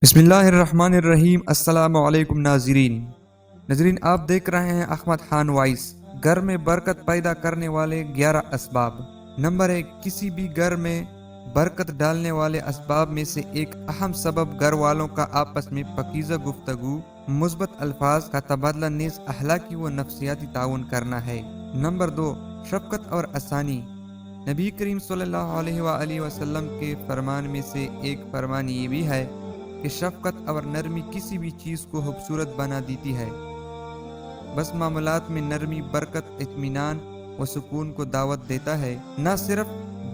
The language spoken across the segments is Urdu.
بسم اللہ الرحمن الرحیم۔ السلام علیکم ناظرین، آپ دیکھ رہے ہیں احمد خان وائس۔ گھر میں برکت پیدا کرنے والے 11 اسباب۔ نمبر 1، کسی بھی گھر میں برکت ڈالنے والے اسباب میں سے ایک اہم سبب گھر والوں کا آپس میں پاکیزہ گفتگو، مثبت الفاظ کا تبادلہ نیز اخلاقی و نفسیاتی تعاون کرنا ہے۔ نمبر 2، شفقت اور آسانی۔ نبی کریم صلی اللہ علیہ وآلہ وسلم کے فرمان میں سے ایک فرمان یہ بھی ہے کہ شفقت اور نرمی کسی بھی چیز کو خوبصورت بنا دیتی ہے۔ بس معاملات میں نرمی برکت، اطمینان و سکون کو دعوت دیتا ہے، نہ صرف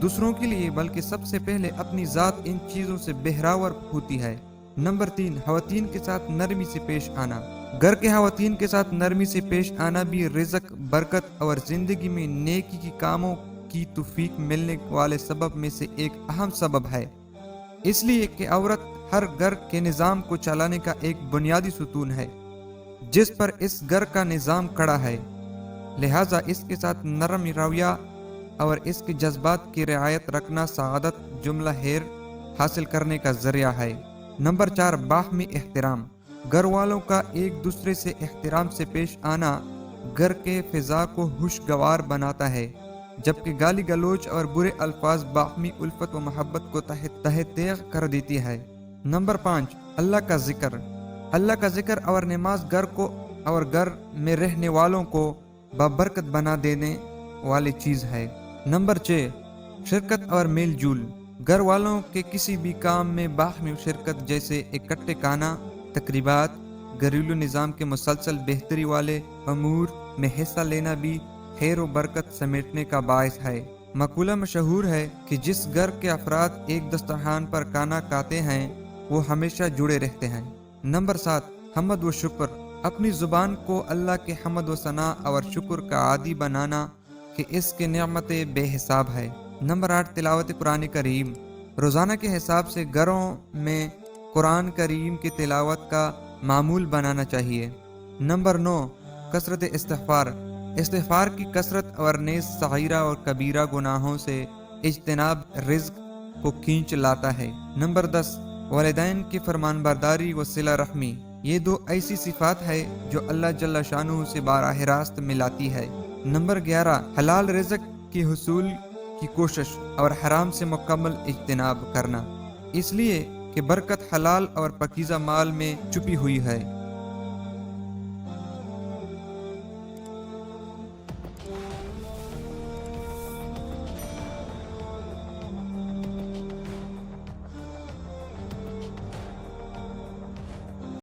دوسروں کے لیے بلکہ سب سے پہلے اپنی ذات ان چیزوں سے بہراور ہوتی ہے۔ نمبر 3، خواتین کے ساتھ نرمی سے پیش آنا۔ گھر کے خواتین کے ساتھ نرمی سے پیش آنا بھی رزق، برکت اور زندگی میں نیکی کی کاموں کی توفیق ملنے والے سبب میں سے ایک اہم سبب ہے، اس لیے کہ عورت ہر گھر کے نظام کو چلانے کا ایک بنیادی ستون ہے جس پر اس گھر کا نظام کھڑا ہے، لہٰذا اس کے ساتھ نرم رویہ اور اس کے جذبات کی رعایت رکھنا سعادت جملہ خیر حاصل کرنے کا ذریعہ ہے۔ نمبر 4، باہمی احترام۔ گھر والوں کا ایک دوسرے سے احترام سے پیش آنا گھر کے فضا کو خوشگوار بناتا ہے، جبکہ گالی گلوچ اور برے الفاظ باہمی الفت و محبت کو تہ تیغ کر دیتی ہے۔ نمبر 5، اللہ کا ذکر۔ اللہ کا ذکر اور نماز گھر کو اور گھر میں رہنے والوں کو بابرکت بنا دینے والی چیز ہے۔ نمبر 6، شرکت اور میل جول۔ گھر والوں کے کسی بھی کام میں باہمی شرکت جیسے اکٹھے کھانا، تقریبات، گھریلو نظام کے مسلسل بہتری والے امور میں حصہ لینا بھی خیر و برکت سمیٹنے کا باعث ہے۔ مقولہ مشہور ہے کہ جس گھر کے افراد ایک دسترخوان پر کھانا کھاتے ہیں وہ ہمیشہ جڑے رہتے ہیں۔ نمبر 7، حمد و شکر۔ اپنی زبان کو اللہ کے حمد و ثنا اور شکر کا عادی بنانا کہ اس کے نعمتیں بے حساب ہے۔ نمبر 8، تلاوت قرآن کریم۔ روزانہ کے حساب سے گھروں میں قرآن کریم کی تلاوت کا معمول بنانا چاہیے۔ نمبر 9، کثرت استغفار۔ استغفار کی کثرت اور نیز صغیرہ اور کبیرہ گناہوں سے اجتناب رزق کو کھینچ لاتا ہے۔ نمبر 10، والدین کی فرمان برداری و صلہ رحمی۔ یہ 2 ایسی صفات ہے جو اللہ جل شانہ سے براہ راست ملاتی ہے۔ نمبر 11، حلال رزق کی حصول کی کوشش اور حرام سے مکمل اجتناب کرنا، اس لیے کہ برکت حلال اور پاکیزہ مال میں چھپی ہوئی ہے۔